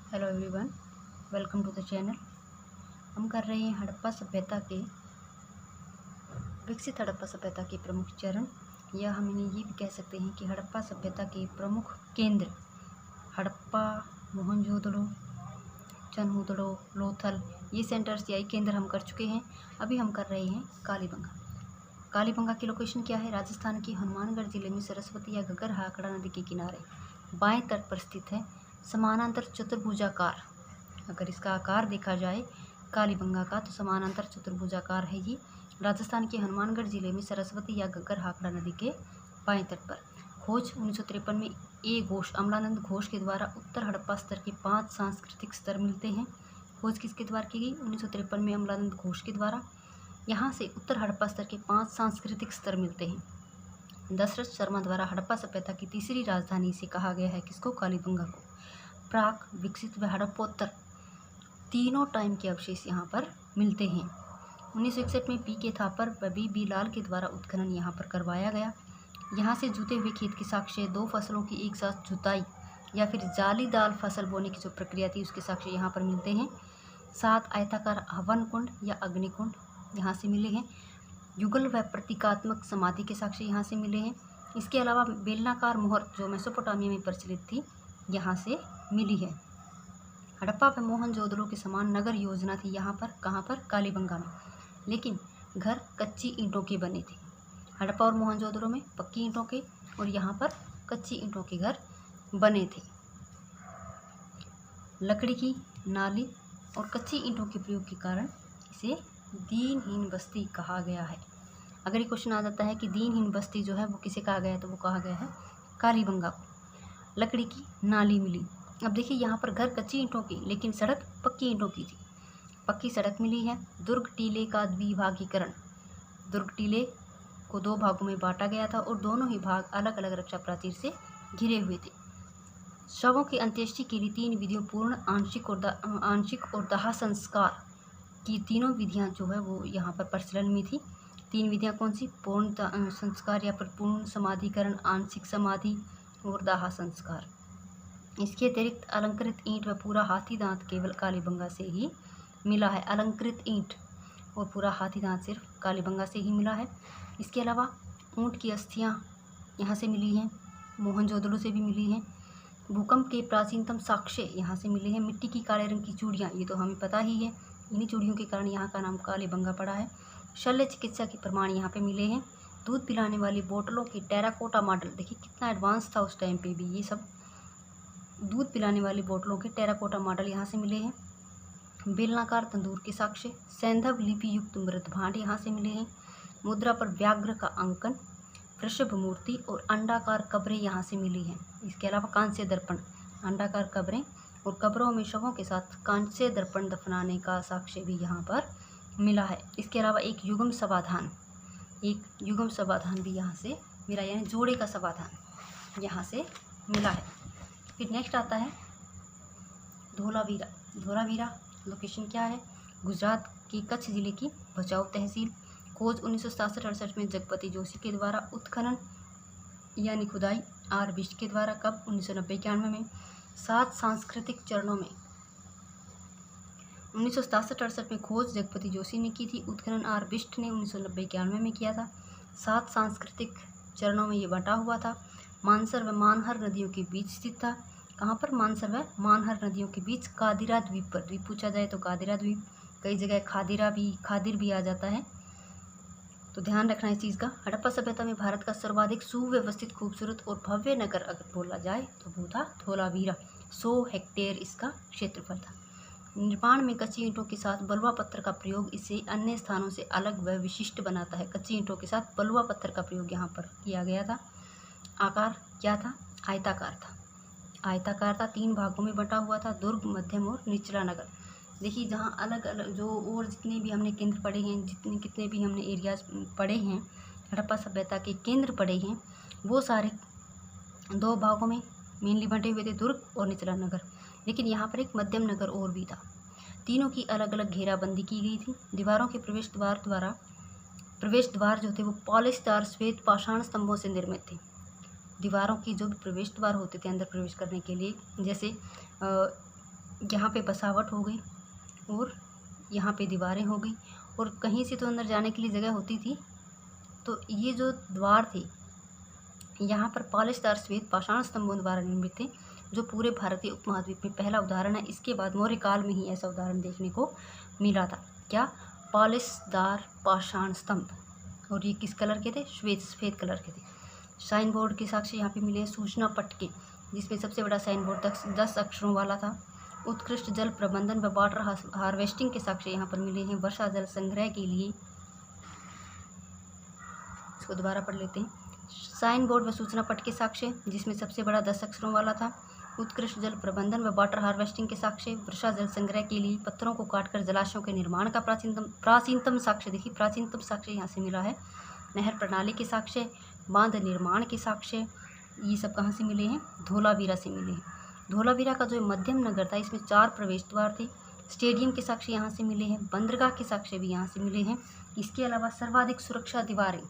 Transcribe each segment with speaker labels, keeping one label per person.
Speaker 1: Hello everyone, welcome to the channel. हम कर रहे हैं विकसित हड़प्पा सभ्यता के प्रमुख चरण, या हम इन्हें ये भी कह सकते हैं कि हड़प्पा सभ्यता के प्रमुख केंद्र हड़प्पा, मोहनजोदड़ो, चनहुदड़ो, लोथल, ये सेंटर्स या केंद्र हम कर चुके हैं। अभी हम कर रहे हैं कालीबंगा। कालीबंगा की लोकेशन क्या है? राजस्थान के हनुमानगढ़ जिले में सरस्वती या घग्गर हाकड़ा नदी के किनारे बाएं तट पर स्थित है। समानांतर चतुर्भुजाकार, अगर इसका आकार देखा जाए कालीबंगा का तो समानांतर चतुर्भुजाकार है ये। राजस्थान के हनुमानगढ़ जिले में सरस्वती या घग्गर हाकड़ा नदी के बाएं तट पर। खोज 1953 में ए घोष, अमलानंद घोष के द्वारा उत्तर हड़प्पा स्तर के 5 सांस्कृतिक स्तर मिलते हैं। खोज किसके द्वारा की गई? 1953 में अमलानंद घोष के द्वारा। यहाँ से उत्तर हड़प्पा स्तर के 5 सांस्कृतिक स्तर मिलते हैं। दशरथ शर्मा द्वारा हड़प्पा सभ्यता की तीसरी राजधानी से कहा गया है किसको? कालीबंगा को। प्राक, विकसित व हड़प्पोत्तर तीनों टाइम के अवशेष यहाँ पर मिलते हैं। 1961 में पी के थापर व बी लाल के द्वारा उत्खनन यहाँ पर करवाया गया। यहाँ से जुते हुए खेत के साक्ष्य 2 फसलों की एक साथ जुताई या फिर जालीदार फसल बोने की जो प्रक्रिया थी उसके साक्ष्य यहाँ पर मिलते हैं। 7 आयताकार हवन कुंड या अग्निकुंड यहाँ से मिले हैं। युगल व प्रतीकात्मक समाधि के साक्ष्य यहाँ से मिले हैं। इसके अलावा बेलनाकार मोहर जो मेसोपोटामिया में प्रचलित थी यहाँ से मिली है। हड़प्पा व मोहनजोदड़ो के समान नगर योजना थी यहाँ पर। कहाँ पर? कालीबंगा में। लेकिन घर कच्ची ईंटों के बने थे। हड़प्पा और मोहनजोदड़ो में पक्की ईंटों के और यहाँ पर कच्ची ईंटों के घर बने थे। लकड़ी की नाली और कच्ची ईंटों के प्रयोग के कारण इसे दीनहीन बस्ती कहा गया है। अगर ये क्वेश्चन आ जाता है कि दीनहीन बस्ती जो है वो किसे कहा गया है, तो वो कहा गया है कालीबंगा को। लकड़ी की नाली मिली। अब देखिए यहाँ पर घर कच्ची ईंटों की लेकिन सड़क पक्की ईंटों की थी। पक्की सड़क मिली है। दुर्ग टीले का द्विभागीकरण, दुर्ग टीले को 2 भागों में बांटा गया था और दोनों ही भाग अलग अलग रक्षा प्राचीर से घिरे हुए थे। शवों की अंत्येष्टि के लिए 3 विधियों पूर्ण, आंशिक और दाह संस्कार की तीनों विधियाँ जो है वो यहाँ पर प्रचलन में थी। 3 विधियाँ कौन सी? पूर्ण संस्कार या फिर पूर्ण समाधिकरण, आंशिक समाधि और दाह संस्कार। इसके अतिरिक्त अलंकृत ईंट व पूरा हाथी दांत केवल कालीबंगा से ही मिला है। अलंकृत ईंट और पूरा हाथी दांत सिर्फ कालीबंगा से ही मिला है। इसके अलावा ऊंट की अस्थियां यहाँ से मिली हैं, मोहनजोदड़ो से भी मिली हैं। भूकंप के प्राचीनतम साक्ष्य यहाँ से मिले हैं। मिट्टी की काले रंग की चूड़ियाँ, ये तो हमें पता ही है, इन्हीं चूड़ियों के कारण यहाँ का नाम कालीबंगा पड़ा है। शल्य चिकित्सा के प्रमाण यहाँ पे मिले हैं। दूध पिलाने वाली बोतलों के टेराकोटा मॉडल, देखिए कितना एडवांस था उस टाइम पे भी ये सब। दूध पिलाने वाली बोतलों के टेराकोटा मॉडल यहाँ से मिले हैं। बेलनाकार तंदूर के साक्ष्य, सैंधव लिपि युक्त मृत भांड यहाँ से मिले हैं। मुद्रा पर व्याघ्र का अंकन, वृषभ मूर्ति और अंडाकार कब्रें यहाँ से मिली हैं। इसके अलावा कांस्य दर्पण, अंडाकार कब्रें और कब्रों में शवों के साथ कांस्य दर्पण दफनाने का साक्ष्य भी यहाँ पर मिला है। इसके अलावा एक युग्म समाधान भी यहाँ से मिला, यानी जोड़े का समाधान यहाँ से मिला है। फिर नेक्स्ट आता है धोलावीरा। धोलावीरा लोकेशन क्या है? गुजरात के कच्छ जिले की भचाऊ तहसील। खोज 1967-68 में जगपति जोशी के द्वारा उत्खनन यानी खुदाई आर बिष्ट के द्वारा। कब? 1990-91 में। 7 सांस्कृतिक चरणों में 1967-68 में खोज जगपति जोशी ने की थी। उत्खनन आर बिष्ट ने 1990-91 में किया था। 7 सांस्कृतिक चरणों में ये बटा हुआ था। मानसर व मानहर नदियों के बीच स्थित था। कहाँ पर? मानसर व मानहर नदियों के बीच कादिरा द्वीप पर। द्वीप पूछा जाए तो कादिरा द्वीप, कई जगह खादिर भी आ जाता है, तो ध्यान रखना इस चीज़ का। हड़प्पा सभ्यता में भारत का सर्वाधिक सुव्यवस्थित, खूबसूरत और भव्य नगर अगर बोला जाए तो वो था धोलावीरा। 100 हेक्टेयर इसका क्षेत्रफल था। निर्माण में कच्ची ईंटों के साथ बलुआ पत्थर का प्रयोग इसे अन्य स्थानों से अलग व विशिष्ट बनाता है। कच्ची ईंटों के साथ बलुआ पत्थर का प्रयोग यहाँ पर किया गया था। आकार क्या था? आयताकार था। 3 भागों में बटा हुआ था, दुर्ग, मध्यम और निचला नगर। देखिए जहाँ अलग अलग जो और जितने भी हमने केंद्र पढ़े हैं, कितने भी हमने एरियाज पढ़े हैं, हड़प्पा सभ्यता के केंद्र पढ़े हैं, वो सारे 2 भागों में मेनली बंटे हुए थे, दुर्ग और निचला नगर। लेकिन यहाँ पर एक मध्यम नगर और भी था। तीनों की अलग अलग घेराबंदी की गई थी। दीवारों के प्रवेश द्वार जो थे वो पॉलिशदार श्वेत पाषाण स्तंभों से निर्मित थे। दीवारों की जो भी प्रवेश द्वार होते थे अंदर प्रवेश करने के लिए, जैसे यहाँ पे बसावट हो गई और यहाँ पे दीवारें हो गई, और कहीं से तो अंदर जाने के लिए जगह होती थी। तो ये जो द्वार थे यहाँ पर पॉलिशदार श्वेत पाषाण स्तंभों द्वारा निर्मित थे, जो पूरे भारतीय उपमहाद्वीप में पहला उदाहरण है। इसके बाद मौर्य काल में ही ऐसा उदाहरण देखने को मिला था। क्या? पॉलिशदार पाषाण स्तंभ। और ये किस कलर के थे? श्वेत सफ़ेद कलर के थे। साइन बोर्ड के साक्ष्य यहाँ पे मिले हैं। सूचना पट्टिके, जिसमें सबसे बड़ा साइन बोर्ड 10 अक्षरों वाला था। उत्कृष्ट जल प्रबंधन व वाटर हार्वेस्टिंग के साक्ष्य यहाँ पर मिले हैं। वर्षा जल संग्रह के लिए, इसको दोबारा पढ़ लेते हैं। साइन बोर्ड व सूचना पट के साक्ष्य, जिसमें सबसे बड़ा 10 अक्षरों वाला था। उत्कृष्ट जल प्रबंधन व वाटर हार्वेस्टिंग के साक्ष्य, वर्षा जल संग्रह के लिए पत्थरों को काटकर जलाशयों के निर्माण का प्राचीनतम साक्ष्य, देखिए प्राचीनतम साक्ष्य यहाँ से मिला है। नहर प्रणाली के साक्ष्य, बांध निर्माण के साक्ष्य, ये सब कहाँ से मिले हैं? धोलावीरा से मिले हैं। धोलावीरा का जो मध्यम नगर था, इसमें 4 प्रवेश द्वार थे। स्टेडियम के साक्ष्य यहाँ से मिले हैं। बंदरगाह के साक्ष्य भी यहाँ से मिले हैं। इसके अलावा सर्वाधिक सुरक्षा दीवारें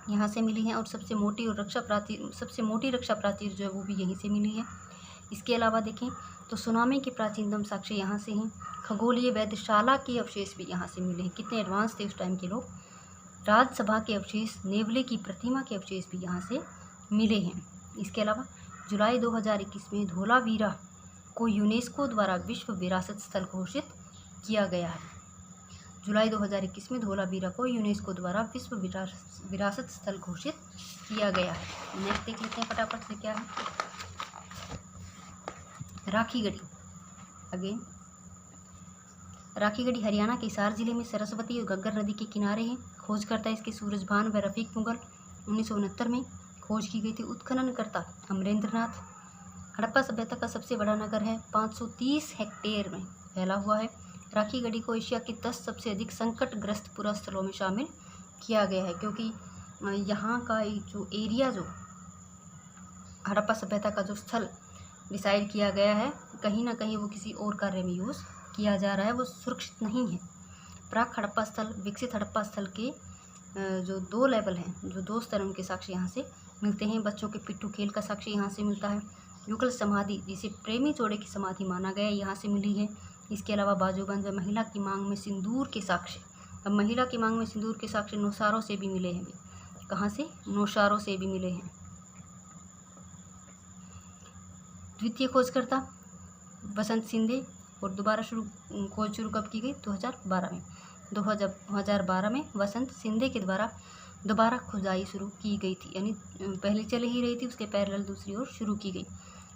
Speaker 1: यहाँ से मिली हैं, और सबसे मोटी रक्षा प्राचीर जो है वो भी यहीं से मिली है। इसके अलावा देखें तो सुनामी के प्राचीनतम साक्ष्य यहाँ से हैं। खगोलीय वेधशाला के अवशेष भी यहाँ से मिले हैं। कितने एडवांस थे उस टाइम के लोग। राज्यसभा के अवशेष, नेवले की प्रतिमा के अवशेष भी यहाँ से मिले हैं। इसके अलावा जुलाई 2021 में धोलावीरा को यूनेस्को द्वारा विश्व विरासत स्थल घोषित किया गया है। जुलाई 2021 में धोलावीरा को यूनेस्को द्वारा विश्व विरासत स्थल घोषित किया गया है। नेक्स्ट देख लेते हैं फटाफट से क्या है। राखीगढ़ी। अगेन राखीगढ़ी हरियाणा के हिसार जिले में सरस्वती और घग्गर नदी के किनारे है। खोजकर्ता इसके सूरजभान व रफीक मुगल 1969 में खोज की गई थी। उत्खननकर्ता अमरेंद्रनाथ। हड़प्पा सभ्यता का सबसे बड़ा नगर है, 530 हेक्टेयर में फैला हुआ है। राखीगढ़ी को एशिया के 10 सबसे अधिक संकटग्रस्त पुरा स्थलों में शामिल किया गया है, क्योंकि यहाँ का जो एरिया, जो हड़प्पा सभ्यता का जो स्थल डिसाइड किया गया है, कहीं ना कहीं वो किसी और कार्य में यूज़ किया जा रहा है, वो सुरक्षित नहीं है। प्राक हड़प्पा स्थल, विकसित हड़प्पा स्थल के जो 2 लेवल हैं, जो 2 स्तरों के साक्ष्य यहाँ से मिलते हैं। बच्चों के पिट्ठू खेल का साक्ष्य यहाँ से मिलता है। युगल समाधि, जिसे प्रेमी जोड़े की समाधि माना गया, यहाँ से मिली है। इसके अलावा बाजूबंद व महिला की मांग में सिंदूर के साक्ष्य। अब महिला की मांग में सिंदूर के साक्ष्य नौशारों से भी मिले हैं। कहाँ से? नौशारों से भी मिले हैं। द्वितीय खोजकर्ता वसंत सिंधे, और दोबारा खोज शुरू कब की गई? 2012 में। 2012 में वसंत सिंधे के द्वारा दोबारा खुदाई शुरू की गई थी, यानी पहले चल ही रही थी, उसके पैरेलल दूसरी ओर शुरू की गई।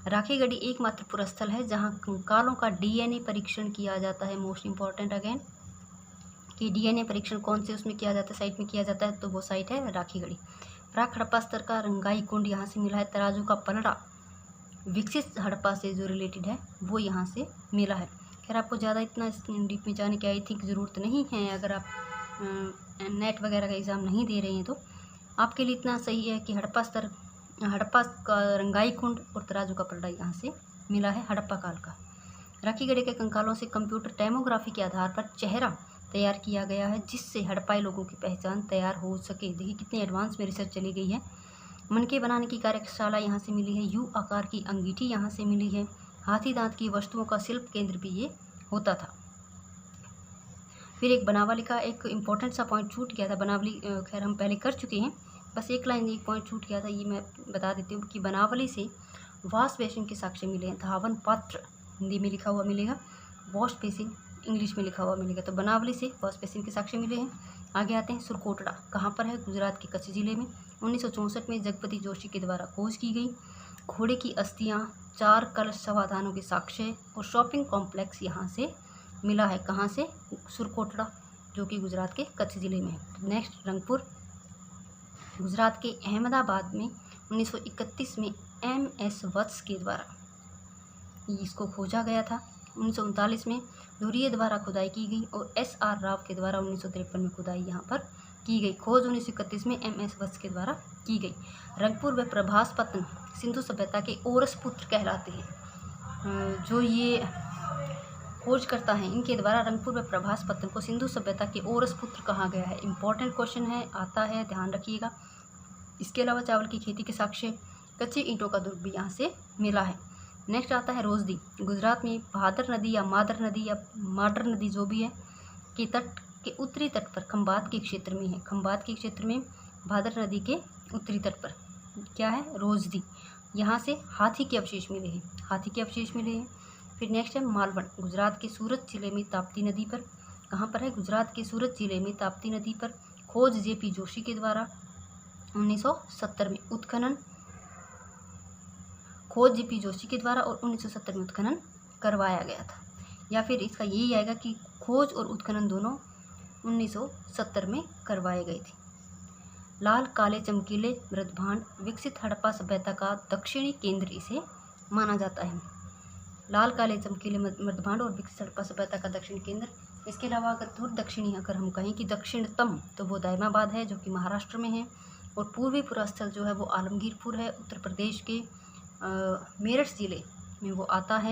Speaker 1: राखीगढ़ी एकमात्र पुरस्थल है जहां कंकालों का डीएनए परीक्षण किया जाता है। मोस्ट इंपॉर्टेंट अगेन कि डीएनए परीक्षण कौन से उसमें किया जाता है, साइट में किया जाता है, तो वो साइट है राखीगढ़ी। प्राक हड़प्पा स्तर का रंगाई कुंड यहाँ से मिला है। तराजू का पलड़ा विकसित हड़प्पा से जो रिलेटेड है वो यहाँ से मिला है। खैर आपको ज़्यादा इतना डीप में जाने की आई थिंक ज़रूरत नहीं है। अगर आप नेट वगैरह का एग्ज़ाम नहीं दे रहे हैं तो आपके लिए इतना सही है कि हड़प्पा का रंगाई कुंड और तराजू का पलड़ा यहाँ से मिला है हड़प्पा काल का। राखीगढ़ी के कंकालों से कंप्यूटर टैमोग्राफी के आधार पर चेहरा तैयार किया गया है, जिससे हड़प्पाई लोगों की पहचान तैयार हो सके। देखिए कितने एडवांस में रिसर्च चली गई है। मनके बनाने की कार्यशाला यहाँ से मिली है। यू आकार की अंगीठी यहाँ से मिली है। हाथी दांत की वस्तुओं का शिल्प केंद्र भी ये होता था। फिर एक बनावली का एक इम्पोर्टेंट सा पॉइंट छूट गया था। बनावली खैर हम पहले कर चुके हैं, बस एक लाइन एक पॉइंट छूट गया था, ये मैं बता देती हूँ कि बनावली से वॉश बेसिन के साक्ष्य मिले हैं। धावन पात्र हिंदी में लिखा हुआ मिलेगा, वॉश बेसिन इंग्लिश में लिखा हुआ मिलेगा। तो बनावली से वॉश बेसिन के साक्ष्य मिले हैं। आगे आते हैं सुरकोटड़ा, कहाँ पर है? गुजरात के कच्छ जिले में। 1964 में जगपति जोशी के द्वारा खोज की गई। घोड़े की अस्थियाँ, 4 कलश समाधानों के साक्ष्य और शॉपिंग कॉम्प्लेक्स यहाँ से मिला है। कहाँ से? सुरकोटड़ा, जो कि गुजरात के कच्छ जिले में है। नेक्स्ट रंगपुर, गुजरात के अहमदाबाद में 1931 में MS वत्स के द्वारा इसको खोजा गया था। 1939 में धुरिये द्वारा खुदाई की गई और SR राव के द्वारा 1953 में खुदाई यहाँ पर की गई। खोज 1931 में MS वत्स के द्वारा की गई। रंगपुर व प्रभासपत्तन सिंधु सभ्यता के ओरस पुत्र कहलाते हैं। जो ये खोज करता है, इनके द्वारा रंगपुर व प्रभासपत्तन को सिंधु सभ्यता के ओरस पुत्र कहा गया है। इंपॉर्टेंट क्वेश्चन है, आता है, ध्यान रखिएगा। इसके अलावा चावल की खेती के साक्ष्य, कच्ची ईंटों का दुर्ग भी यहाँ से मिला है। नेक्स्ट आता है रोजदी। गुजरात में भादर नदी या माडर नदी जो भी है के तट के उत्तरी तट पर खंबात के क्षेत्र में है। खंबात के क्षेत्र में भादर नदी के उत्तरी तट पर क्या है, रोजदी। यहाँ से हाथी के अवशेष मिले हैं, हाथी के अवशेष मिले हैं। फिर नेक्स्ट है मालवण। गुजरात के सूरत जिले में ताप्ती नदी पर, कहाँ पर है, गुजरात के सूरत जिले में ताप्ती नदी पर खोज जेपी जोशी के द्वारा 1970 में उत्खनन, खोज जेपी जोशी के द्वारा और 1970 में उत्खनन करवाया गया था। या फिर इसका यही आएगा कि खोज और उत्खनन दोनों 1970 में करवाए गए थे। लाल काले चमकीले मृदभांड विकसित हड़प्पा सभ्यता का दक्षिणी केंद्र इसे माना जाता है। लाल काले चमकीले मृदभांड और विकसित हड़प्पा सभ्यता का दक्षिणी केंद्र। इसके अलावा अगर दूर दक्षिणी अगर हम कहें कि दक्षिणतम, तो वो दायमाबाद है जो कि महाराष्ट्र में है। और पूर्वी पुरास्थल जो है वो आलमगीरपुर है, उत्तर प्रदेश के मेरठ जिले में वो आता है।